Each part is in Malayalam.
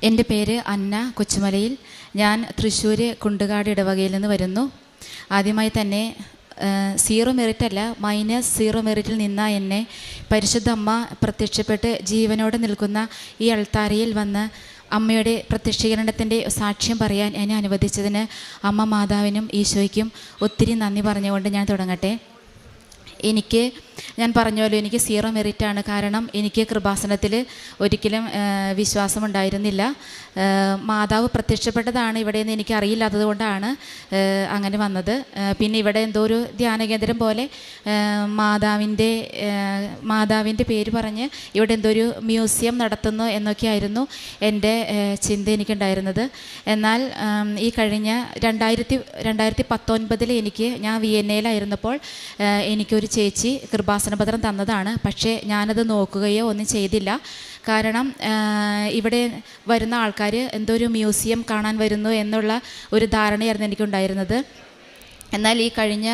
എൻ്റെ പേര് അന്ന കൊച്ചുമലയിൽ. ഞാൻ തൃശ്ശൂർ കുണ്ടുകാട് ഇടവകയിൽ നിന്ന് വരുന്നു. ആദ്യമായി തന്നെ സീറോ മെറിറ്റ് അല്ല, -0 മെറിറ്റിൽ നിന്ന എന്നെ പരിശുദ്ധ അമ്മ പ്രത്യക്ഷപ്പെട്ട് ജീവനോടെ നിൽക്കുന്ന ഈ അൾത്താരയിൽ വന്ന് അമ്മയുടെ പ്രത്യക്ഷീകരണത്തിൻ്റെ സാക്ഷ്യം പറയാൻ എന്നെ അനുവദിച്ചതിന് അമ്മ മാതാവിനും ഈശോയ്ക്കും ഒത്തിരി നന്ദി പറഞ്ഞുകൊണ്ട് ഞാൻ തുടങ്ങട്ടെ. ഞാൻ പറഞ്ഞല്ലോ, എനിക്ക് 0 മെറിറ്റാണ്. കാരണം എനിക്ക് കൃപാസനത്തിൽ ഒരിക്കലും വിശ്വാസമുണ്ടായിരുന്നില്ല. മാതാവ് പ്രത്യക്ഷപ്പെട്ടതാണ് ഇവിടെയെന്ന് എനിക്ക് അറിയില്ലാത്തത് കൊണ്ടാണ് അങ്ങനെ വന്നത്. പിന്നെ ഇവിടെ എന്തോ ഒരു ധ്യാനകേന്ദ്രം പോലെ മാതാവിൻ്റെ പേര് പറഞ്ഞ് ഇവിടെ എന്തോ ഒരു മ്യൂസിയം നടത്തുന്നു എന്നൊക്കെയായിരുന്നു എൻ്റെ ചിന്ത എനിക്കുണ്ടായിരുന്നത്. എന്നാൽ ഈ കഴിഞ്ഞ 2019 ഞാൻ വിയന്നയിലായിരുന്നപ്പോൾ എനിക്കൊരു ചേച്ചി കൃപാസനപത്രം തന്നതാണ്. പക്ഷേ ഞാനത് നോക്കുകയോ ഒന്നും ചെയ്തില്ല. കാരണം ഇവിടെ വരുന്ന ആൾക്കാർ എന്തോ ഒരു മ്യൂസിയം കാണാൻ വരുന്നു എന്നുള്ള ഒരു ധാരണയായിരുന്നു എനിക്കുണ്ടായിരുന്നത്. എന്നാൽ ഈ കഴിഞ്ഞ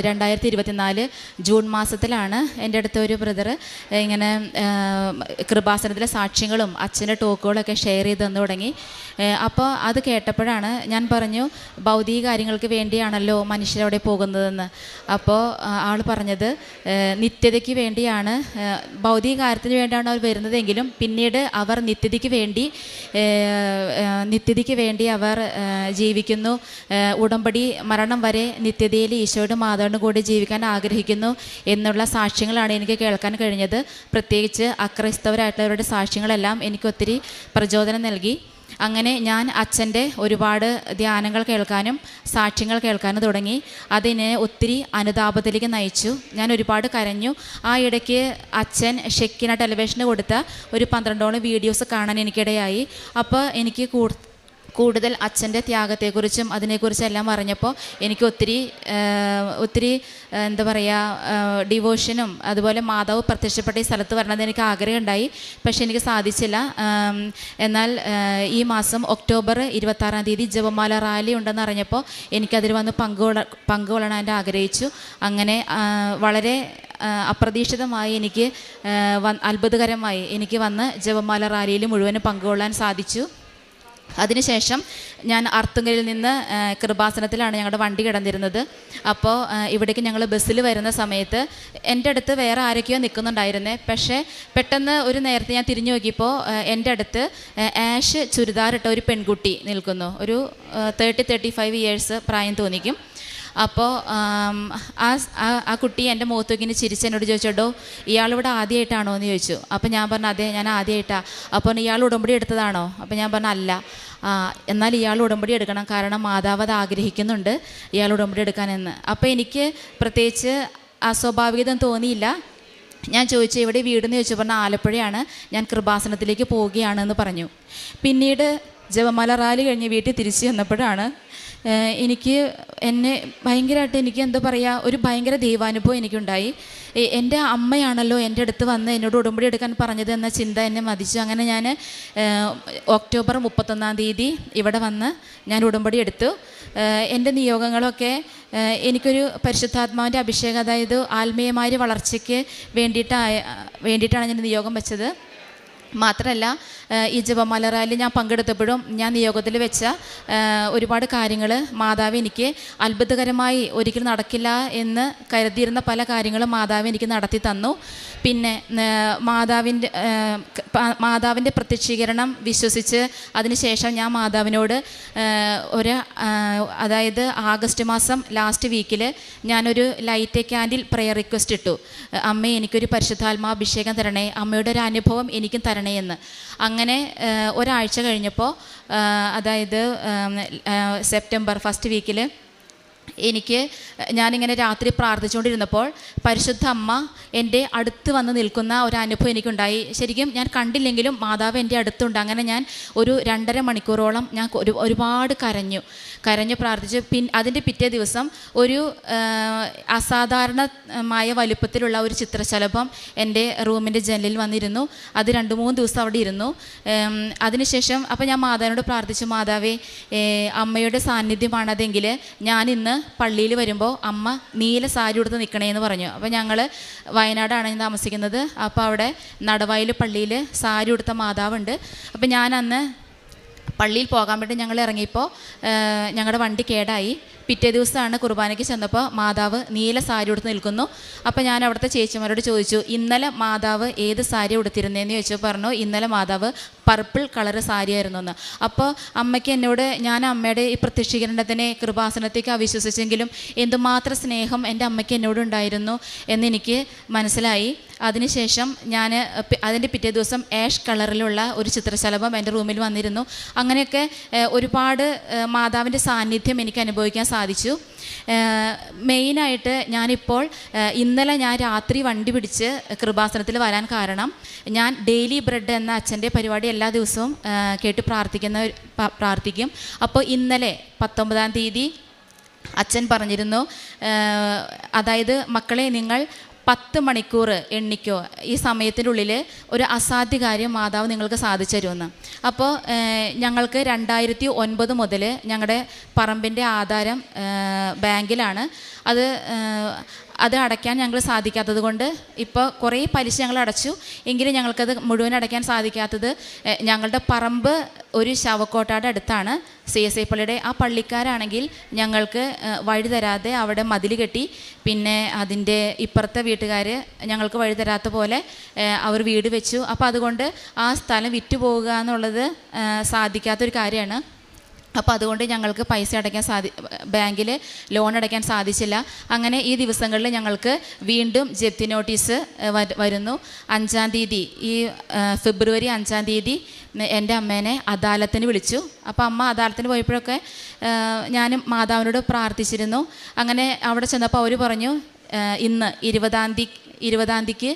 2024 ജൂൺ മാസത്തിലാണ് എൻ്റെ അടുത്ത ഒരു ബ്രദർ ഇങ്ങനെ കൃപാസനത്തിലെ സാക്ഷ്യങ്ങളും അച്ഛൻ്റെ ടോക്കുകളൊക്കെ ഷെയർ ചെയ്ത് തന്നു തുടങ്ങി. അപ്പോൾ അത് കേട്ടപ്പോഴാണ് ഞാൻ പറഞ്ഞു, ഭൗതിക കാര്യങ്ങൾക്ക് വേണ്ടിയാണല്ലോ മനുഷ്യരവിടെ പോകുന്നതെന്ന്. അപ്പോൾ ആൾ പറഞ്ഞത് നിത്യതയ്ക്ക് വേണ്ടിയാണ്, ഭൗതിക കാര്യത്തിന് വേണ്ടിയാണ് അവർ വരുന്നതെങ്കിലും പിന്നീട് അവർ നിത്യതയ്ക്ക് വേണ്ടി അവർ ജീവിക്കുന്നു. ഉടമ്പടി മരണം വരെ നിത്യതയിൽ ഈശോയുടെ മാതാവിൻ്റെ കൂടെ ജീവിക്കാൻ ആഗ്രഹിക്കുന്നു എന്നുള്ള സാക്ഷ്യങ്ങളാണ് എനിക്ക് കേൾക്കാൻ കഴിഞ്ഞത്. പ്രത്യേകിച്ച് അക്രൈസ്തവരായിട്ടുള്ളവരുടെ സാക്ഷ്യങ്ങളെല്ലാം എനിക്കൊത്തിരി പ്രചോദനം നൽകി. അങ്ങനെ ഞാൻ അച്ഛൻ്റെ ഒരുപാട് ധ്യാനങ്ങൾ കേൾക്കാനും സാക്ഷ്യങ്ങൾ കേൾക്കാനും തുടങ്ങി. അതിനെ ഒത്തിരി അനുതാപത്തിലേക്ക് നയിച്ചു. ഞാൻ ഒരുപാട് കരഞ്ഞു. ആ ഇടയ്ക്ക് അച്ഛൻ ഷെക്കിന ടെലിവിഷന് കൊടുത്ത ഒരു 12ഓളം വീഡിയോസ് കാണാൻ എനിക്കിടയായി. അപ്പോൾ എനിക്ക് കൂടുതൽ അച്ഛൻ്റെ ത്യാഗത്തെക്കുറിച്ചും അതിനെക്കുറിച്ചെല്ലാം അറിഞ്ഞപ്പോൾ എനിക്ക് ഒത്തിരി എന്താ പറയുക, ഡിവോഷനും അതുപോലെ മാതാവ് പ്രത്യക്ഷപ്പെട്ട ഈ സ്ഥലത്ത് വരണമെന്ന് എനിക്ക് ആഗ്രഹമുണ്ടായി. പക്ഷേ എനിക്ക് സാധിച്ചില്ല. എന്നാൽ ഈ മാസം ഒക്ടോബർ 26 ജപമാല റാലി ഉണ്ടെന്ന് അറിഞ്ഞപ്പോൾ എനിക്കതിൽ വന്ന് പങ്കുകൊള്ളാൻ ആഗ്രഹിച്ചു. അങ്ങനെ വളരെ അപ്രതീക്ഷിതമായി അത്ഭുതകരമായി എനിക്ക് വന്ന് ജപമാല റാലിയിൽ മുഴുവനും പങ്കുകൊള്ളാൻ സാധിച്ചു. അതിനുശേഷം ഞാൻ അർത്തുങ്കലിൽ നിന്ന് കൃപാസനത്തിലാണ് ഞങ്ങളുടെ വണ്ടി കിടന്നിരുന്നത്. അപ്പോൾ ഇവിടേക്ക് ഞങ്ങൾ ബസ്സിൽ വരുന്ന സമയത്ത് എൻ്റെ അടുത്ത് വേറെ ആരൊക്കെയോ നിൽക്കുന്നുണ്ടായിരുന്നേ. പക്ഷേ പെട്ടെന്ന് ഒരു നേരത്തെ ഞാൻ തിരിഞ്ഞു നോക്കിയപ്പോൾ എൻ്റെ അടുത്ത് ആഷ് ചുരിദാറിട്ട ഒരു പെൺകുട്ടി നിൽക്കുന്നു. ഒരു 30-35 ഇയേഴ്സ് പ്രായം തോന്നിക്കും. അപ്പോൾ ആ കുട്ടി എൻ്റെ മുഖത്ത് നോക്കി ചിരിച്ച് എന്നോട് ചോദിച്ചോട്ടോ, ഇയാളിവിടെ ആദ്യമായിട്ടാണോ എന്ന് ചോദിച്ചു. അപ്പോൾ ഞാൻ പറഞ്ഞു അതെ, ഞാൻ ആദ്യമായിട്ടാണ്. അപ്പോൾ ഇയാൾ ഉടമ്പടി എടുത്തതാണോ? അപ്പോൾ ഞാൻ പറഞ്ഞു അല്ല. എന്നാൽ ഇയാൾ ഉടമ്പടി എടുക്കണം, കാരണം മാതാവ് അത് ആഗ്രഹിക്കുന്നുണ്ട് ഇയാൾ ഉടമ്പടി എടുക്കാനെന്ന്. അപ്പോൾ എനിക്ക് പ്രത്യേകിച്ച് അസ്വാഭാവികത തോന്നിയില്ല. ഞാൻ ചോദിച്ചു എവിടെ വീടെന്ന് ചോദിച്ചു. പറഞ്ഞാൽ ആലപ്പുഴയാണ്, ഞാൻ കൃപാസനത്തിലേക്ക് പോവുകയാണെന്ന് പറഞ്ഞു. പിന്നീട് ജപമാല റാലി കഴിഞ്ഞ് വീട്ടിൽ തിരിച്ചു വന്നപ്പോഴാണ് എന്നെ ഭയങ്കരമായിട്ട് എന്താ പറയുക, ഒരു ഭയങ്കര ദൈവാനുഭവം എനിക്കുണ്ടായി. എൻ്റെ അമ്മയാണല്ലോ എൻ്റെ അടുത്ത് വന്ന് എന്നോട് ഉടമ്പടി എടുക്കാൻ പറഞ്ഞത് എന്ന ചിന്ത എന്നെ മതിച്ചു. അങ്ങനെ ഞാൻ ഒക്ടോബർ 31 ഇവിടെ വന്ന് ഞാൻ ഉടമ്പടി എടുത്തു. എൻ്റെ നിയോഗങ്ങളൊക്കെ എനിക്കൊരു പരിശുദ്ധാത്മാവിൻ്റെ അഭിഷേകം, അതായത് ആത്മീയമായ വളർച്ചയ്ക്ക് വേണ്ടിയിട്ടാണ് ഞാൻ നിയോഗം വെച്ചത്. മാത്രമല്ല ഈ ജപമാല റാലി ഞാൻ പങ്കെടുത്തപ്പോഴും ഞാൻ നിയോഗത്തിൽ വെച്ച ഒരുപാട് കാര്യങ്ങൾ മാതാവ് എനിക്ക് അത്ഭുതകരമായി ഒരിക്കലും നടക്കില്ല എന്ന് കരുതിയിരുന്ന പല കാര്യങ്ങളും മാതാവ് എനിക്ക് നടത്തി തന്നു. പിന്നെ മാതാവിൻ്റെ പ്രത്യക്ഷീകരണം വിശ്വസിച്ച് അതിനുശേഷം ഞാൻ മാതാവിനോട് അതായത് ആഗസ്റ്റ് മാസം ലാസ്റ്റ് വീക്കിൽ ഞാനൊരു ലൈറ്റ് ക്യാൻഡിൽ പ്രെയർ റിക്വസ്റ്റ് ഇട്ടു. അമ്മേ, എനിക്കൊരു പരിശുദ്ധാത്മാഭിഷേകം തരണേ, അമ്മയുടെ ഒരു അനുഭവം എനിക്കും തരണേ എന്ന്. അങ്ങനെ ഒരാഴ്ച കഴിഞ്ഞപ്പോൾ, അതായത് സെപ്റ്റംബർ 1st വീക്കിൽ ഞാനിങ്ങനെ രാത്രി പ്രാർത്ഥിച്ചുകൊണ്ടിരുന്നപ്പോൾ പരിശുദ്ധ അമ്മ എൻ്റെ അടുത്ത് വന്ന് നിൽക്കുന്ന ഒരു അനുഭവം എനിക്കുണ്ടായി. ശരിക്കും ഞാൻ കണ്ടില്ലെങ്കിലും മാതാവ് എൻ്റെ അടുത്തുണ്ട്. അങ്ങനെ ഞാൻ ഒരു 2.5 മണിക്കൂറോളം ഞാൻ ഒരുപാട് കരഞ്ഞു പ്രാർത്ഥിച്ചു. അതിൻ്റെ പിറ്റേ ദിവസം ഒരു അസാധാരണമായ വലുപ്പത്തിലുള്ള ഒരു ചിത്രശലഭം എൻ്റെ റൂമിൻ്റെ ജനലിൽ വന്നിരുന്നു. അത് 2-3 ദിവസം അവിടെ ഇരുന്നു. അതിനുശേഷം അപ്പോൾ ഞാൻ മാതാവിനോട് പ്രാർത്ഥിച്ചു, മാതാവേ, അമ്മയുടെ സാന്നിധ്യമാണതെങ്കിൽ ഞാനിന്ന് പള്ളിയിൽ വരുമ്പോൾ അമ്മ നീല സാരി ഉടുത്ത് നിൽക്കണേന്ന് പറഞ്ഞു. അപ്പോൾ ഞങ്ങൾ വയനാടാണ് ഞാൻ താമസിക്കുന്നത്. അപ്പോൾ അവിടെ നടവായിൽ പള്ളിയിൽ സാരി ഉടുത്ത മാതാവുണ്ട്. അപ്പോൾ ഞാൻ അന്ന് പള്ളിയിൽ പോകാൻ വേണ്ടി ഞങ്ങൾ ഇറങ്ങിയപ്പോൾ ഞങ്ങളുടെ വണ്ടി കേടായി. പിറ്റേ ദിവസമാണ് കുർബാനയ്ക്ക് ചെന്നപ്പോൾ മാതാവ് നീല സാരി ഉടുത്ത് നിൽക്കുന്നു. അപ്പോൾ ഞാൻ അവിടുത്തെ ചേച്ചിമാരോട് ചോദിച്ചു, ഇന്നലെ മാതാവ് ഏത് സാരി ഉടുത്തിരുന്നതെന്ന് ചോദിച്ചപ്പോൾ പറഞ്ഞു, ഇന്നലെ മാതാവ് പർപ്പിൾ കളറ് സാരി ആയിരുന്നു എന്ന്. അപ്പോൾ അമ്മയ്ക്ക് എന്നോട്, ഞാൻ അമ്മയുടെ ഈ പ്രത്യക്ഷീകരണത്തിനെ കൃപാസനത്തേക്ക് അവിശ്വസിച്ചെങ്കിലും എന്തുമാത്രം സ്നേഹം എൻ്റെ അമ്മയ്ക്ക് എന്നോട് ഉണ്ടായിരുന്നു എന്നെനിക്ക് മനസ്സിലായി. അതിനുശേഷം ഞാൻ അതിൻ്റെ പിറ്റേ ദിവസം ആഷ് കളറിലുള്ള ഒരു ചിത്രശലഭം എൻ്റെ റൂമിൽ വന്നിരുന്നു. അങ്ങനെയൊക്കെ ഒരുപാട് മാതാവിൻ്റെ സാന്നിധ്യം എനിക്ക് അനുഭവിക്കാൻ സാധിച്ചു. മെയിനായിട്ട് ഞാനിപ്പോൾ ഇന്നലെ ഞാൻ രാത്രി വണ്ടി പിടിച്ച് കൃപാസനത്തിൽ വരാൻ കാരണം, ഞാൻ ഡെയിലി ബ്രെഡ് എന്ന അച്ഛൻ്റെ പരിപാടി എല്ലാ ദിവസവും കേട്ട് പ്രാർത്ഥിക്കും. അപ്പോൾ ഇന്നലെ 19-ാം തീയതി അച്ഛൻ പറഞ്ഞിരുന്നു, അതായത് മക്കളെ നിങ്ങൾ 10 മണിക്കൂർ എണ്ണിക്കോ, ഈ സമയത്തിൻ്റെ ഉള്ളിൽ ഒരു അസാധ്യ കാര്യം മാതാവ് നിങ്ങൾക്ക് സാധിച്ചു തരുമെന്ന്. അപ്പോൾ ഞങ്ങൾക്ക് 2009 മുതൽ ഞങ്ങളുടെ പറമ്പിൻ്റെ ആധാരം ബാങ്കിലാണ്. അത് അടയ്ക്കാൻ ഞങ്ങൾ സാധിക്കാത്തത് കൊണ്ട് ഇപ്പോൾ കുറേ പലിശ ഞങ്ങൾ അടച്ചു. എങ്കിലും ഞങ്ങൾക്കത് മുഴുവൻ അടയ്ക്കാൻ സാധിക്കാത്തത്, ഞങ്ങളുടെ പറമ്പ് ഒരു ശവക്കോട്ടയുടെ അടുത്താണ്, CSI പള്ളിയുടെ. ആ പള്ളിക്കാരാണെങ്കിൽ ഞങ്ങൾക്ക് വഴി തരാതെ അവിടെ മതിൽ കെട്ടി, പിന്നെ അതിൻ്റെ ഇപ്പുറത്തെ വീട്ടുകാർ ഞങ്ങൾക്ക് വഴി തരാത്ത പോലെ അവർ വീട് വെച്ചു. അപ്പോൾ അതുകൊണ്ട് ആ സ്ഥലം വിറ്റ് പോവുക എന്നുള്ളത് സാധിക്കാത്തൊരു കാര്യമാണ്. അപ്പോൾ അതുകൊണ്ട് ഞങ്ങൾക്ക് പൈസ അടയ്ക്കാൻ ബാങ്കിൽ ലോൺ അടയ്ക്കാൻ സാധിച്ചില്ല. അങ്ങനെ ഈ ദിവസങ്ങളിൽ ഞങ്ങൾക്ക് വീണ്ടും ജപ്തി നോട്ടീസ് വരുന്നു. 5-ാം തീയതി, ഈ ഫെബ്രുവരി 5-ാം തീയതി എൻ്റെ അമ്മേനെ അദാലത്തിന് വിളിച്ചു. അപ്പോൾ അമ്മ അദാലത്തിന് പോയപ്പോഴൊക്കെ ഞാൻ മാതാവിനോട് പ്രാർത്ഥിച്ചിരുന്നു. അങ്ങനെ അവിടെ ചെന്നപ്പോൾ അവർ പറഞ്ഞു, ഇന്ന് 20-ാം തീയതിക്ക്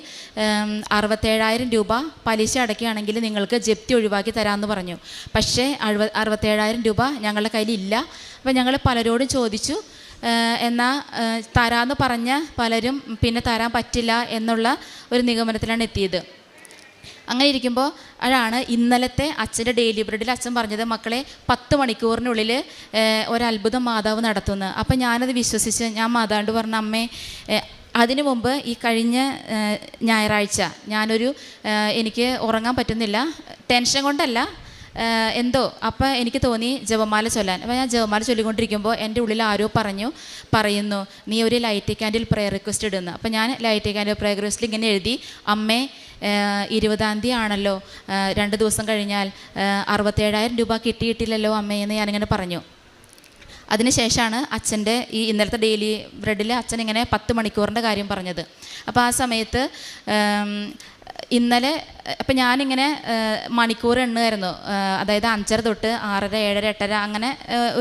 67,000 രൂപ പലിശ അടയ്ക്കുകയാണെങ്കിൽ നിങ്ങൾക്ക് ജപ്തി ഒഴിവാക്കി തരാമെന്ന് പറഞ്ഞു. പക്ഷേ 67,000 രൂപ ഞങ്ങളുടെ കയ്യിലില്ല. അപ്പോൾ ഞങ്ങൾ പലരോടും ചോദിച്ചു. എന്നാൽ തരാമെന്ന് പറഞ്ഞ പലരും പിന്നെ തരാൻ പറ്റില്ല എന്നുള്ള ഒരു നിഗമനത്തിലാണ് എത്തിയത്. അങ്ങനെ ഇരിക്കുമ്പോൾ അതാണ് ഇന്നലത്തെ അച്ഛൻ്റെ ഡെയിലി ബ്രെഡിൽ അച്ഛൻ പറഞ്ഞത്, മക്കളെ 10 മണിക്കൂറിനുള്ളിൽ ഒരത്ഭുതം മാതാവ് നടത്തുന്നു. അപ്പം ഞാനത് വിശ്വസിച്ച് ഞാൻ മാതാവിനോട് പറഞ്ഞ, അമ്മേ, അതിനു മുമ്പ് ഈ കഴിഞ്ഞ ഞായറാഴ്ച എനിക്ക് ഉറങ്ങാൻ പറ്റുന്നില്ല, ടെൻഷൻ കൊണ്ടല്ല, എന്തോ. അപ്പോൾ എനിക്ക് തോന്നി ജപമാല ചൊല്ലാൻ. അപ്പോൾ ഞാൻ ജപമാല ചൊല്ലിക്കൊണ്ടിരിക്കുമ്പോൾ എൻ്റെ ഉള്ളിൽ ആരോ പറയുന്നു, നീ ഒരു ലൈറ്റ് ക്യാൻഡിൽ പ്രയർ റിക്വസ്റ്റ് ഇടുന്നു. അപ്പോൾ ഞാൻ ലൈറ്റ് ക്യാൻഡിൽ പ്രയർ റിക്വസ്റ്റിൽ ഇങ്ങനെ എഴുതി, അമ്മേ, 20-ാം തീയതി ആണല്ലോ, 2 ദിവസം കഴിഞ്ഞാൽ 67,000 രൂപ കിട്ടിയിട്ടില്ലല്ലോ അമ്മേ എന്ന് ഞാനിങ്ങനെ പറഞ്ഞു. അതിനുശേഷമാണ് അച്ഛൻ്റെ ഈ ഇന്നലത്തെ ഡെയിലി ബ്രെഡിൽ അച്ഛൻ ഇങ്ങനെ 10 മണിക്കൂറിൻ്റെ കാര്യം പറഞ്ഞത്. അപ്പോൾ ആ സമയത്ത് ഇന്നലെ അപ്പം ഞാനിങ്ങനെ മണിക്കൂർ എണ്ണുമായിരുന്നു. അതായത് 5:30 തൊട്ട് 6:30, 7:30, 8:30 അങ്ങനെ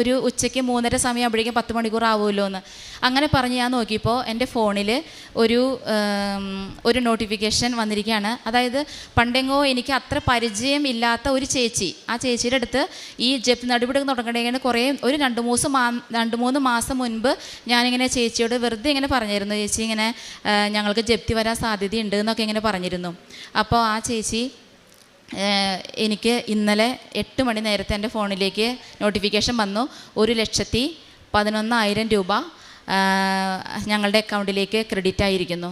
ഒരു ഉച്ചയ്ക്ക് 3:30 സമയമാകുമ്പോഴേക്കും 10 മണിക്കൂർ ആവുമല്ലോ എന്ന് അങ്ങനെ പറഞ്ഞ് ഞാൻ നോക്കിയപ്പോൾ എൻ്റെ ഫോണിൽ ഒരു നോട്ടിഫിക്കേഷൻ വന്നിരിക്കുകയാണ്. അതായത് പണ്ടെങ്ങോ എനിക്ക് അത്ര പരിചയം ഇല്ലാത്ത ഒരു ചേച്ചി, ആ ചേച്ചിയുടെ അടുത്ത് ഈ ജപ്തി നടപടി തുടങ്ങണമെങ്കിൽ ഒരു 2-3 മാസം മുൻപ് ഞാനിങ്ങനെ ചേച്ചിയോട് വെറുതെ ഇങ്ങനെ പറഞ്ഞിരുന്നു, ചേച്ചി ഇങ്ങനെ ഞങ്ങൾക്ക് ജപ്തി വരാൻ സാധ്യതയുണ്ട് എന്നൊക്കെ ഇങ്ങനെ പറഞ്ഞിരുന്നു. അപ്പോൾ ആ ചേച്ചി എനിക്ക് ഇന്നലെ 8 മണി നേരത്തെ എൻ്റെ ഫോണിലേക്ക് നോട്ടിഫിക്കേഷൻ വന്നു, 1,11,000 രൂപ ഞങ്ങളുടെ അക്കൗണ്ടിലേക്ക് ക്രെഡിറ്റ് ആയിരിക്കുന്നു.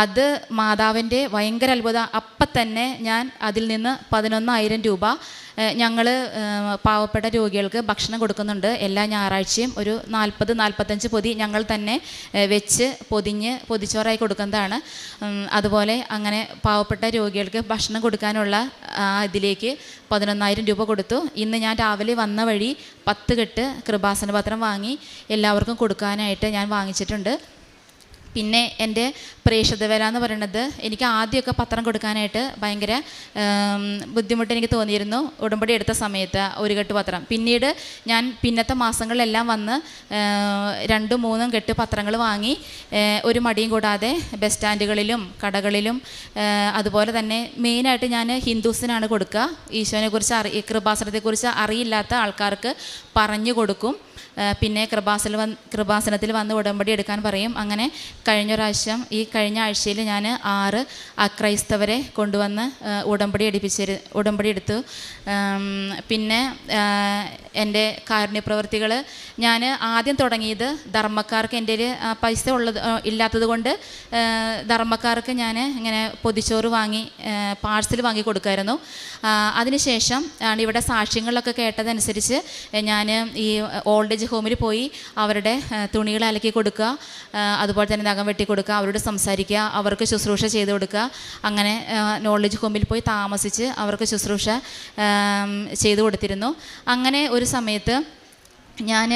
അത് മാതാവിൻ്റെ ഭയങ്കര അത്ഭുതം. അപ്പം തന്നെ ഞാൻ അതിൽ നിന്ന് 11,000 രൂപ ഞങ്ങൾ പാവപ്പെട്ട രോഗികൾക്ക് ഭക്ഷണം കൊടുക്കുന്നുണ്ട്. എല്ലാ ഞായറാഴ്ചയും ഒരു 40-45 പൊതി ഞങ്ങൾ തന്നെ വെച്ച് പൊതിച്ചോറായി കൊടുക്കുന്നതാണ്. അതുപോലെ അങ്ങനെ പാവപ്പെട്ട രോഗികൾക്ക് ഭക്ഷണം കൊടുക്കാനുള്ള ഇതിലേക്ക് 11,000 രൂപ കൊടുത്തു. ഇന്ന് ഞാൻ രാവിലെ വന്ന വഴി 10 കെട്ട് കൃപാസന പത്രം വാങ്ങി എല്ലാവർക്കും കൊടുക്കാനായിട്ട് ഞാൻ വാങ്ങിച്ചിട്ടുണ്ട്. പിന്നെ എൻ്റെ പ്രേക്ഷിത വില എന്ന് പറയുന്നത്, എനിക്ക് ആദ്യമൊക്കെ പത്രം കൊടുക്കാനായിട്ട് ഭയങ്കര ബുദ്ധിമുട്ട് എനിക്ക് തോന്നിയിരുന്നു ഉടമ്പടി എടുത്ത സമയത്ത്, 1 കെട്ട് പത്രം. പിന്നീട് ഞാൻ പിന്നത്തെ മാസങ്ങളിലെല്ലാം വന്ന് 2-3 കെട്ട് പത്രങ്ങൾ വാങ്ങി ഒരു മടിയും കൂടാതെ ബസ് സ്റ്റാൻഡുകളിലും കടകളിലും അതുപോലെ തന്നെ മെയിനായിട്ട് ഞാൻ ഹിന്ദുസിനാണ് കൊടുക്കുക. ഈശോനെക്കുറിച്ച് കൃപാസനത്തെക്കുറിച്ച് അറിയില്ലാത്ത ആൾക്കാർക്ക് പറഞ്ഞു കൊടുക്കും. പിന്നെ കൃപാസനത്തിൽ വന്ന് ഉടമ്പടി എടുക്കാൻ പറയും. അങ്ങനെ ഈ കഴിഞ്ഞ ആഴ്ചയിൽ ഞാൻ 6 അക്രൈസ്തവരെ കൊണ്ടുവന്ന് ഉടമ്പടി എടുത്തു. പിന്നെ എൻ്റെ കാരുണ്യപ്രവർത്തികൾ ഞാൻ ആദ്യം തുടങ്ങിയത് ധർമ്മക്കാർക്ക്, എൻ്റെ പൈസ ഇല്ലാത്തത് കൊണ്ട് ധർമ്മക്കാർക്ക് ഞാൻ ഇങ്ങനെ പൊതിച്ചോറ് വാങ്ങി പാഴ്സൽ വാങ്ങി കൊടുക്കുമായിരുന്നു. അതിനുശേഷം ആണ് ഇവിടെ സാക്ഷ്യങ്ങളിലൊക്കെ കേട്ടതനുസരിച്ച് ഞാൻ ഈ ഓൾഡ് ഏജ് ഹോമിൽ പോയി അവരുടെ തുണികൾ അലക്കി കൊടുക്കുക, അതുപോലെ തന്നെ നഖം വെട്ടി കൊടുക്കുക, അവരോട് സംസാരിക്കുക, അവർക്ക് ശുശ്രൂഷ ചെയ്ത് കൊടുക്കുക. അങ്ങനെ നോളജ് ഹോമിൽ പോയി താമസിച്ച് അവർക്ക് ശുശ്രൂഷ ചെയ്തു കൊടുത്തിരുന്നു. അങ്ങനെ ഒരു സമയത്ത് ഞാൻ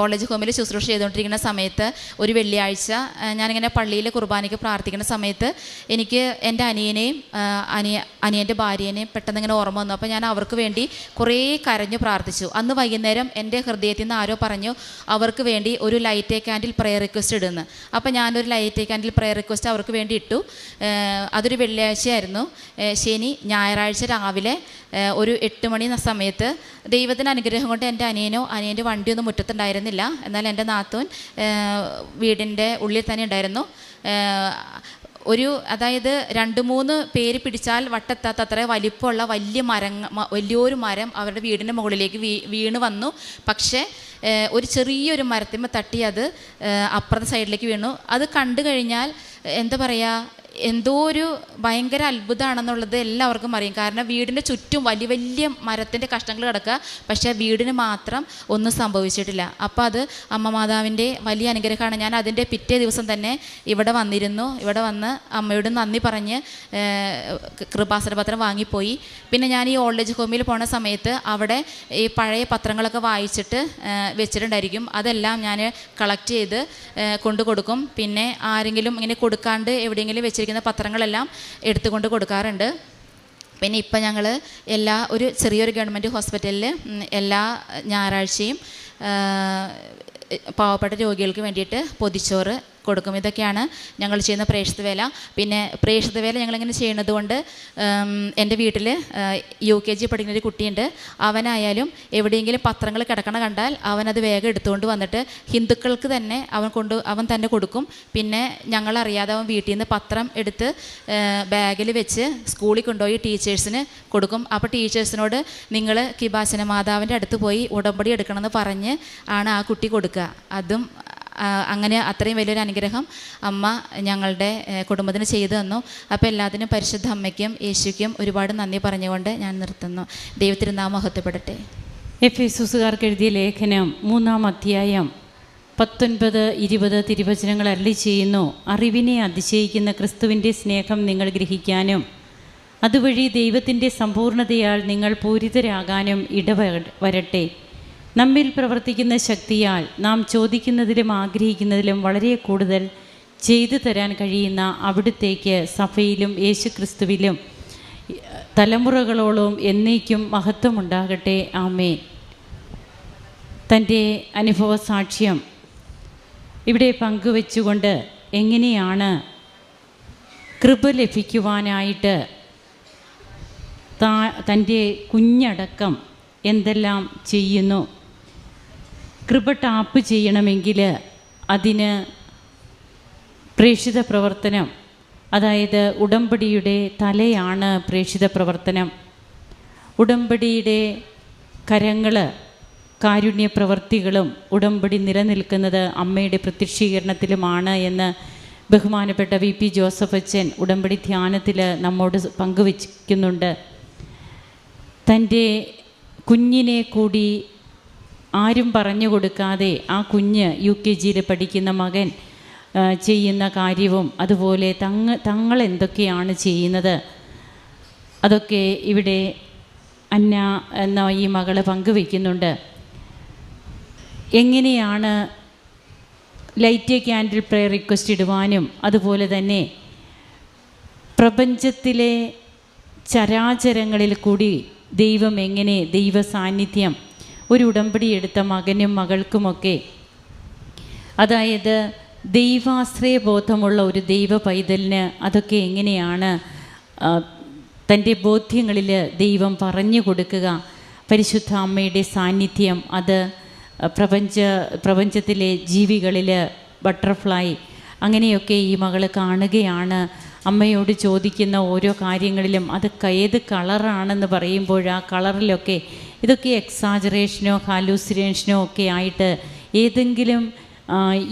ഓൾഡ് ഏജ് ഹോമിൽ ശുശ്രൂഷ ചെയ്തുകൊണ്ടിരിക്കുന്ന സമയത്ത് ഒരു വെള്ളിയാഴ്ച ഞാനിങ്ങനെ പള്ളിയിൽ കുർബാനയ്ക്ക് പ്രാർത്ഥിക്കുന്ന സമയത്ത് എനിക്ക് എൻ്റെ അനിയൻ്റെ ഭാര്യേനെയും പെട്ടെന്ന് ഇങ്ങനെ ഓർമ്മ വന്നു. അപ്പോൾ ഞാൻ അവർക്ക് വേണ്ടി കുറേ കരഞ്ഞു പ്രാർത്ഥിച്ചു. അന്ന് വൈകുന്നേരം എൻ്റെ ഹൃദയത്തിൽ നിന്ന് ആരോ പറഞ്ഞു അവർക്ക് വേണ്ടി ഒരു light a candle prayer request ഇടുന്നു. അപ്പോൾ ഞാനൊരു light a candle prayer request അവർക്ക് വേണ്ടി ഇട്ടു. അതൊരു വെള്ളിയാഴ്ചയായിരുന്നു. ശനി ഞായറാഴ്ച രാവിലെ ഒരു 8 മണി സമയത്ത് ദൈവത്തിൻ്റെ അനുഗ്രഹം കൊണ്ട് എൻ്റെ അനിയൻ്റെ വണ്ടിയൊന്നും മുറ്റത്തുണ്ടായിരുന്നില്ല. എന്നാൽ എൻ്റെ നാത്തൂൻ വീടിൻ്റെ ഉള്ളിൽ തന്നെ ഉണ്ടായിരുന്നു. അതായത് 2-3 പേര് പിടിച്ചാൽ വട്ടെത്താത്തത്ര വലിപ്പമുള്ള വലിയൊരു മരം അവരുടെ വീടിൻ്റെ മുകളിലേക്ക് വീണ് വന്നു. പക്ഷേ ഒരു ചെറിയൊരു മരത്തിന്മേൽ തട്ടി അത് അപ്പുറത്തെ സൈഡിലേക്ക് വീണു. അത് കണ്ടു കഴിഞ്ഞാൽ എന്താ പറയുക, എന്തോ ഒരു ഭയങ്കര അത്ഭുതമാണെന്നുള്ളത് എല്ലാവർക്കും അറിയും. കാരണം വീടിൻ്റെ ചുറ്റും വലിയ മരത്തിൻ്റെ കഷ്ണങ്ങൾ കിടക്കുക, പക്ഷേ വീടിന് മാത്രം ഒന്നും സംഭവിച്ചിട്ടില്ല. അപ്പോൾ അത് അമ്മ മാതാവിൻ്റെ വലിയ അനുഗ്രഹമാണ്. ഞാൻ അതിൻ്റെ പിറ്റേ ദിവസം തന്നെ ഇവിടെ വന്നിരുന്നു. ഇവിടെ വന്ന് അമ്മയോട് നന്ദി പറഞ്ഞ് കൃപാസനപത്രം വാങ്ങിപ്പോയി. പിന്നെ ഞാൻ ഈ ഓൾഡ് ഏജ് ഹോമിൽ പോണ സമയത്ത് അവിടെ ഈ പഴയ പത്രങ്ങളൊക്കെ വായിച്ചിട്ട് വെച്ചിട്ടുണ്ടായിരിക്കും. അതെല്ലാം ഞാൻ കളക്ട് ചെയ്ത് കൊണ്ടു കൊടുക്കും. പിന്നെ ആരെങ്കിലും ഇങ്ങനെ കൊടുക്കാണ്ട് എവിടെയെങ്കിലും വെച്ചിരിക്കുന്ന പത്രങ്ങളെല്ലാം എടുത്തുകൊണ്ട് കൊടുക്കാറുണ്ട്. പിന്നെ ഇപ്പം ഞങ്ങൾ ഒരു ചെറിയൊരു ഗവൺമെൻറ് ഹോസ്പിറ്റലിൽ എല്ലാ ഞായറാഴ്ചയും പാവപ്പെട്ട രോഗികൾക്ക് വേണ്ടിയിട്ട് പൊതിച്ചോറ് കൊടുക്കും. ഇതൊക്കെയാണ് ഞങ്ങൾ ചെയ്യുന്ന പ്രേക്ഷിത വേല. പിന്നെ പ്രേക്ഷിത വേല ഞങ്ങളിങ്ങനെ ചെയ്യുന്നത് കൊണ്ട് എൻ്റെ വീട്ടിൽ UKG പഠിക്കുന്ന ഒരു കുട്ടിയുണ്ട്. അവനായാലും എവിടെയെങ്കിലും പത്രങ്ങൾ കിടക്കണ കണ്ടാൽ അവനത് വേഗം എടുത്തുകൊണ്ട് വന്നിട്ട് ഹിന്ദുക്കൾക്ക് തന്നെ അവൻ തന്നെ കൊടുക്കും. പിന്നെ ഞങ്ങളറിയാതെ അവൻ വീട്ടിൽ നിന്ന് പത്രം എടുത്ത് ബാഗിൽ വെച്ച് സ്കൂളിൽ കൊണ്ടുപോയി ടീച്ചേഴ്സിന് കൊടുക്കും. അപ്പോൾ ടീച്ചേഴ്സിനോട് നിങ്ങൾ കിബാസന മാതാവിൻ്റെ അടുത്ത് പോയി ഉടമ്പടി എടുക്കണമെന്ന് പറഞ്ഞ് ആണ് ആ കുട്ടി കൊടുക്കുക. അതും അങ്ങനെ അത്രയും വലിയൊരു അനുഗ്രഹം അമ്മ ഞങ്ങളുടെ കുടുംബത്തിന് ചെയ്തു തന്നു. അപ്പോൾ എല്ലാത്തിനും പരിശുദ്ധ അമ്മയ്ക്കും യേശുക്കും ഒരുപാട് നന്ദി പറഞ്ഞുകൊണ്ട് ഞാൻ നിർത്തുന്നു. ദൈവത്തിരുനാമം മഹത്വപ്പെടട്ടെ. എഫേസുസുകാർക്ക് എഴുതിയ ലേഖനം 3-ാം അധ്യായം 19-20 തിരുവചനങ്ങൾ അരുളി ചെയ്യുന്നു. അറിവിനെ അതിശയിക്കുന്ന ക്രിസ്തുവിൻ്റെ സ്നേഹം നിങ്ങൾ ഗ്രഹിക്കാനും അതുവഴി ദൈവത്തിൻ്റെ സമ്പൂർണ്ണതയാൽ നിങ്ങൾ പൂരിതരാകാനും ഇടവരട്ടെ. നമ്മിൽ പ്രവർത്തിക്കുന്ന ശക്തിയാൽ നാം ചോദിക്കുന്നതിലും ആഗ്രഹിക്കുന്നതിലും വളരെ കൂടുതൽ ചെയ്തു തരാൻ കഴിയുന്ന അവിടുത്തേക്ക് സഭയിലും യേശുക്രിസ്തുവിലും തലമുറകളോളം എന്നേക്കും മഹത്വമുണ്ടാകട്ടെ. ആമേൻ. തൻ്റെ അനുഭവ സാക്ഷ്യം ഇവിടെ പങ്കുവെച്ചുകൊണ്ട് എങ്ങനെയാണ് കൃപ ലഭിക്കുവാനായിട്ട് തൻ്റെ കുഞ്ഞടക്കം എന്തെല്ലാം ചെയ്യുന്നു. കൃപ ടാപ്പ് ചെയ്യണമെങ്കിൽ അതിന് പ്രേക്ഷിത പ്രവർത്തനം, അതായത് ഉടമ്പടിയുടെ തലയാണ് പ്രേക്ഷിത പ്രവർത്തനം. ഉടമ്പടിയുടെ കരങ്ങൾ കാരുണ്യ പ്രവർത്തികളും ഉടമ്പടി നിലനിൽക്കുന്നത് അമ്മയുടെ പ്രത്യക്ഷീകരണത്തിലുമാണ് എന്ന് ബഹുമാനപ്പെട്ട VP ജോസഫ് അച്ഛൻ ഉടമ്പടി ധ്യാനത്തിൽ നമ്മോട് പങ്കുവയ്ക്കുന്നുണ്ട്. തൻ്റെ കുഞ്ഞിനെ കൂടി ആരും പറഞ്ഞു കൊടുക്കാതെ ആ കുഞ്ഞ് UKGയിൽ പഠിക്കുന്ന മകൻ ചെയ്യുന്ന കാര്യവും അതുപോലെ തങ്ങൾ എന്തൊക്കെയാണ് ചെയ്യുന്നത് അതൊക്കെ ഇവിടെ അന്ന എന്ന ഈ മകള് പങ്കുവയ്ക്കുന്നുണ്ട്. എങ്ങനെയാണ് light a candle prayer request ഇടുവാനും അതുപോലെ തന്നെ പ്രപഞ്ചത്തിലെ ചരാചരങ്ങളിൽ കൂടി ദൈവം എങ്ങനെ ദൈവ സാന്നിധ്യം ഒരു ഉടമ്പടി എടുത്ത മകനും മകൾക്കുമൊക്കെ, അതായത് ദൈവാശ്രയബോധമുള്ള ഒരു ദൈവ പൈതലിന് അതൊക്കെ എങ്ങനെയാണ് തൻ്റെ ബോധ്യങ്ങളിൽ ദൈവം പറഞ്ഞു കൊടുക്കുക. പരിശുദ്ധ അമ്മയുടെ സാന്നിധ്യം അത് പ്രപഞ്ചത്തിലെ ജീവികളിൽ ബട്ടർഫ്ലൈ അങ്ങനെയൊക്കെ ഈ മകൾ കാണുകയാണ്. അമ്മയോട് ചോദിക്കുന്ന ഓരോ കാര്യങ്ങളിലും അത് ഏത് കളറാണെന്ന് പറയുമ്പോൾ ആ കളറിലൊക്കെ ഇതൊക്കെ എക്സാജറേഷനോ ഹാലൂസിനേഷനോ ഒക്കെ ആയിട്ട് ഏതെങ്കിലും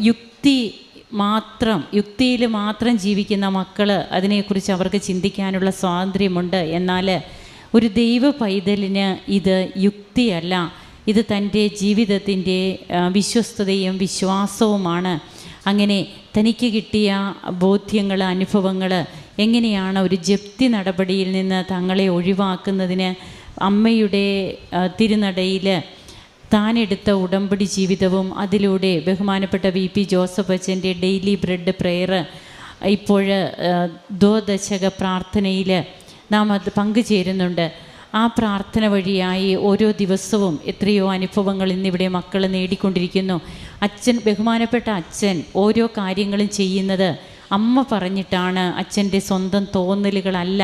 യുക്തിയിൽ മാത്രം ജീവിക്കുന്ന മക്കൾ അതിനെക്കുറിച്ച് അവർക്ക് ചിന്തിക്കാനുള്ള സ്വാതന്ത്ര്യമുണ്ട്. എന്നാൽ ഒരു ദൈവ പൈതലിന് ഇത് യുക്തിയല്ല, ഇത് തൻ്റെ ജീവിതത്തിൻ്റെ വിശ്വസ്തതയും വിശ്വാസവുമാണ്. അങ്ങനെ തനിക്ക് കിട്ടിയ ബോധ്യങ്ങൾ, അനുഭവങ്ങൾ എങ്ങനെയാണ് ഒരു ജപ്തി നടപടിയിൽ നിന്ന് തങ്ങളെ ഒഴിവാക്കുന്നതിന് അമ്മയുടെ തിരുനടയിൽ താനെടുത്ത ഉടമ്പടി ജീവിതവും അതിലൂടെ ബഹുമാനപ്പെട്ട VP ജോസഫ് അച്ഛൻ്റെ ഡെയിലി ബ്രെഡ് പ്രെയർ, ഇപ്പോൾ ദ്വദശക പ്രാർത്ഥനയിൽ നാം അത് പങ്കുചേരുന്നുണ്ട്. ആ പ്രാർത്ഥന വഴിയായി ഓരോ ദിവസവും എത്രയോ അനുഭവങ്ങൾ ഇന്നിവിടെ മക്കൾ നേടിക്കൊണ്ടിരിക്കുന്നു. ബഹുമാനപ്പെട്ട അച്ഛൻ ഓരോ കാര്യങ്ങളും ചെയ്യുന്നത് അമ്മ പറഞ്ഞിട്ടാണ്, അച്ഛൻ്റെ സ്വന്തം തോന്നലുകളല്ല.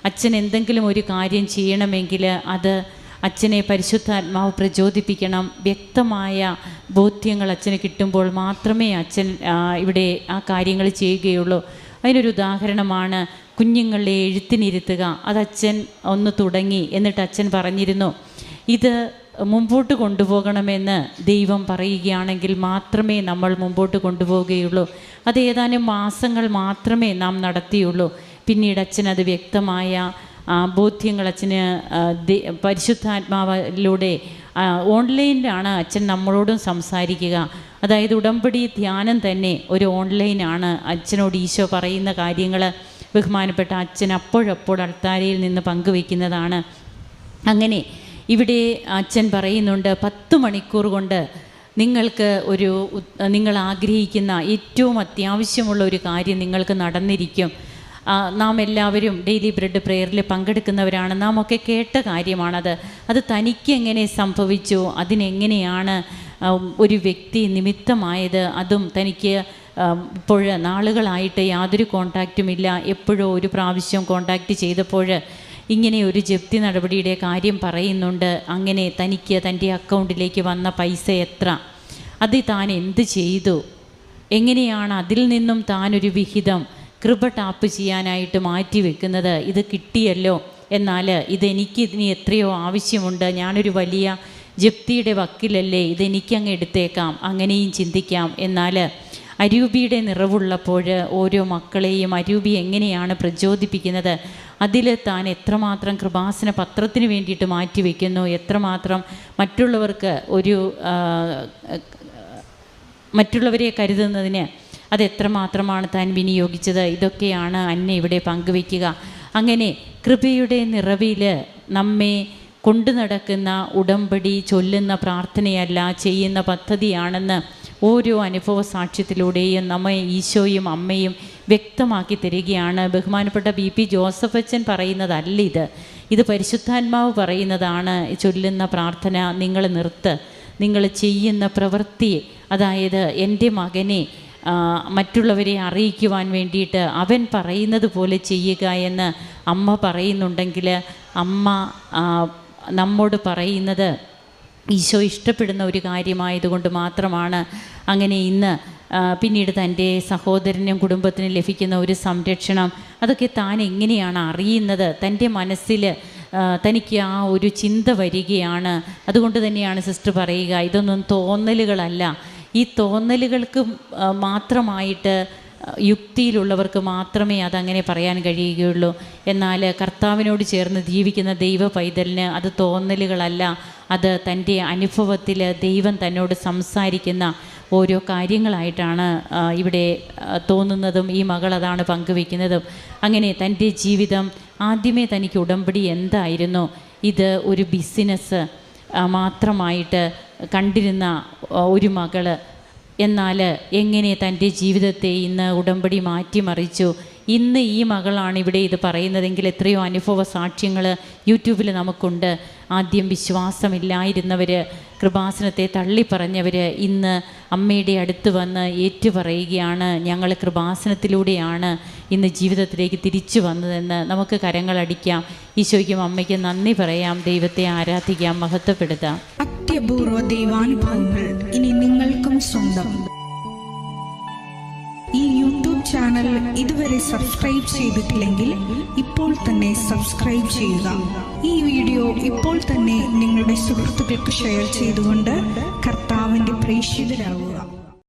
അച്ഛൻ എന്തെങ്കിലും ഒരു കാര്യം ചെയ്യണമെങ്കിൽ അത് അച്ഛനെ പരിശുദ്ധാത്മാവ് പ്രചോദിപ്പിക്കണം. വ്യക്തമായ ബോധ്യങ്ങൾ അച്ഛന് കിട്ടുമ്പോൾ മാത്രമേ അച്ഛൻ ഇവിടെ ആ കാര്യങ്ങൾ ചെയ്യുകയുള്ളൂ. അതിനൊരു ഉദാഹരണമാണ് കുഞ്ഞുങ്ങളെ എഴുത്തിനിരുത്തുക. അത് അച്ഛൻ ഒന്ന് തുടങ്ങി, എന്നിട്ട് അച്ഛൻ പറഞ്ഞിരുന്നു, ഇത് മുമ്പോട്ട് കൊണ്ടുപോകണമെന്ന് ദൈവം പറയുകയാണെങ്കിൽ മാത്രമേ നമ്മൾ മുമ്പോട്ട് കൊണ്ടുപോവുകയുള്ളൂ. അത് ഏതാനും മാസങ്ങൾ മാത്രമേ നാം നടത്തിയുള്ളൂ. പിന്നീട് അച്ഛൻ അത് വ്യക്തമായ ബോധ്യങ്ങൾ അച്ഛന് പരിശുദ്ധാത്മാവിലൂടെ ഓൺലൈനിലാണ് അച്ഛൻ നമ്മളോടും സംസാരിക്കുക. അതായത് ഉടമ്പടി ധ്യാനം തന്നെ ഒരു ഓൺലൈനാണ്. അച്ഛനോട് ഈശോ പറയുന്ന കാര്യങ്ങൾ ബഹുമാനപ്പെട്ട അച്ഛൻ അപ്പോഴപ്പോൾ അൾത്താരയിൽ നിന്ന് പങ്കുവയ്ക്കുന്നതാണ്. അങ്ങനെ ഇവിടെ അച്ഛൻ പറയുന്നുണ്ട്, 10 മണിക്കൂർ കൊണ്ട് നിങ്ങൾ ആഗ്രഹിക്കുന്ന ഏറ്റവും അത്യാവശ്യമുള്ള ഒരു കാര്യം നിങ്ങൾക്ക് നടന്നിരിക്കും. നാം എല്ലാവരും ഡെയിലി ബ്രെഡ് പ്രെയറിൽ പങ്കെടുക്കുന്നവരാണ്. നാം ഒക്കെ കേട്ട കാര്യമാണത്. അത് തനിക്ക് എങ്ങനെ സംഭവിച്ചു, അതിനെങ്ങനെയാണ് ഒരു വ്യക്തി നിമിത്തമായത്, അതും തനിക്ക് ഇപ്പോൾ നാളുകളായിട്ട് യാതൊരു കോണ്ടാക്റ്റുമില്ല, എപ്പോഴോ ഒരു പ്രാവശ്യം കോണ്ടാക്റ്റ് ചെയ്തപ്പോൾ ഇങ്ങനെ ഒരു ജപ്തി നടപടിയുടെ കാര്യം പറയുന്നുണ്ട്. അങ്ങനെ തനിക്ക് തൻ്റെ അക്കൗണ്ടിലേക്ക് വന്ന പൈസ എത്ര, അത് താൻ എന്ത് ചെയ്തു, എങ്ങനെയാണ് അതിൽ നിന്നും താനൊരു വിഹിതം കൃപ ടാപ്പ് ചെയ്യാനായിട്ട് മാറ്റി വെക്കുന്നത്. ഇത് കിട്ടിയല്ലോ, എന്നാൽ ഇതെനിക്ക് ഇനി എത്രയോ ആവശ്യമുണ്ട്, ഞാനൊരു വലിയ ജപ്തിയുടെ വക്കിലല്ലേ, ഇതെനിക്കങ്ങ് എടുത്തേക്കാം, അങ്ങനെയും ചിന്തിക്കാം. എന്നാൽ അരൂപിയുടെ നിറവുള്ളപ്പോൾ ഓരോ മക്കളെയും അരൂപി എങ്ങനെയാണ് പ്രചോദിപ്പിക്കുന്നത്, അതിൽ താൻ എത്രമാത്രം കൃപാസന പത്രത്തിന് വേണ്ടിയിട്ട് മാറ്റിവെക്കുന്നു, എത്രമാത്രം മറ്റുള്ളവരെ കരുതുന്നതിന് അതെത്രമാത്രമാണ് താൻ വിനിയോഗിച്ചത്. ഇതൊക്കെയാണ് അന്നെ ഇവിടെ പങ്കുവയ്ക്കുക. അങ്ങനെ കൃപയുടെ നിറവിൽ നമ്മെ കൊണ്ടു നടക്കുന്ന ഉടമ്പടി ചൊല്ലുന്ന പ്രാർത്ഥനയല്ല, ചെയ്യുന്ന പദ്ധതിയാണെന്ന് ഓരോ അനുഭവ സാക്ഷ്യത്തിലൂടെയും നമ്മെ ഈശോയും അമ്മയും വ്യക്തമാക്കി തരികയാണ്. ബഹുമാനപ്പെട്ട VP ജോസഫ് അച്ഛൻ പറയുന്നതല്ല ഇത് പരിശുദ്ധാത്മാവ് പറയുന്നതാണ്. ചൊല്ലുന്ന പ്രാർത്ഥന നിങ്ങൾ നിങ്ങൾ ചെയ്യുന്ന പ്രവൃത്തി, അതായത് എൻ്റെ മകനെ മറ്റുള്ളവരെ അറിയിക്കുവാൻ വേണ്ടിയിട്ട് അവൻ പറയുന്നത് പോലെ ചെയ്യുക എന്ന് അമ്മ പറയുന്നുണ്ടെങ്കിൽ, അമ്മ നമ്മോട് പറയുന്നത് ഈശോ ഇഷ്ടപ്പെടുന്ന ഒരു കാര്യമായതുകൊണ്ട് മാത്രമാണ്. അങ്ങനെ ഇന്ന് പിന്നീട് തൻ്റെ സഹോദരനും കുടുംബത്തിനും ലഭിക്കുന്ന ഒരു സംരക്ഷണം, അതൊക്കെ താൻ എങ്ങനെയാണ് അറിയുന്നത്, തൻ്റെ മനസ്സിൽ തനിക്ക് ആ ഒരു ചിന്ത വരികയാണ്. അതുകൊണ്ട് തന്നെയാണ് സിസ്റ്റർ പറയുക, ഇതൊന്നും തോന്നലുകളല്ല. ഈ തോന്നലുകൾക്ക് മാത്രമായിട്ട് യുക്തിയിലുള്ളവർക്ക് മാത്രമേ അതങ്ങനെ പറയാൻ കഴിയുകയുള്ളൂ. എന്നാൽ കർത്താവിനോട് ചേർന്ന് ജീവിക്കുന്ന ദൈവ പൈതലിന് അത് തോന്നലുകളല്ല, അത് തൻ്റെ അനുഭവത്തിൽ ദൈവം തന്നോട് സംസാരിക്കുന്ന ഓരോ കാര്യങ്ങളായിട്ടാണ് ഇവിടെ തോന്നുന്നതും ഈ മകൾ അതാണ് പങ്കുവെക്കുന്നതും. അങ്ങനെ തൻ്റെ ജീവിതം ആദ്യമേ തനിക്ക് ഉടമ്പടി എന്തായിരുന്നു, ഇത് ഒരു ബിസിനസ് മാത്രമായിട്ട് കണ്ടിരുന്ന ഒരു മകൾ, എന്നാൽ എങ്ങനെ തൻ്റെ ജീവിതത്തെ ഇന്ന് ഉടമ്പടി മാറ്റിമറിച്ചു. ഇന്ന് ഈ മകളാണ് ഇവിടെ ഇത് പറയുന്നതെങ്കിൽ എത്രയോ അനുഭവ സാക്ഷ്യങ്ങൾ യൂട്യൂബിൽ നമുക്കുണ്ട്. ആദ്യം വിശ്വാസമില്ലായിരുന്നവർ, കൃപാസനത്തെ തള്ളിപ്പറഞ്ഞവർ ഇന്ന് അമ്മയുടെ അടുത്ത് വന്ന് ഏറ്റുപറയുകയാണ്, ഞങ്ങൾ കൃപാസനത്തിലൂടെയാണ് ഇന്ന് ജീവിതത്തിലേക്ക് തിരിച്ചു വന്നതെന്ന്. നമുക്ക് കരങ്ങളടിക്കാം, ഈശോയ്ക്കും അമ്മയ്ക്കും നന്ദി പറയാം, ദൈവത്തെ ആരാധിക്കാം, മഹത്വപ്പെടുത്താം. അത്യപൂർവ ദൈവാനുഭവങ്ങൾ ഇനി നിങ്ങൾക്കും സ്വന്തം. ഈ ചാനൽ ഇതുവരെ സബ്സ്ക്രൈബ് ചെയ്തിട്ടില്ലെങ്കിൽ ഇപ്പോൾ തന്നെ സബ്സ്ക്രൈബ് ചെയ്യുക. ഈ വീഡിയോ ഇപ്പോൾ തന്നെ നിങ്ങളുടെ സുഹൃത്തുക്കൾക്ക് ഷെയർ ചെയ്തുകൊണ്ട് കർത്താവിൻ്റെ പ്രേക്ഷിതരാകുക.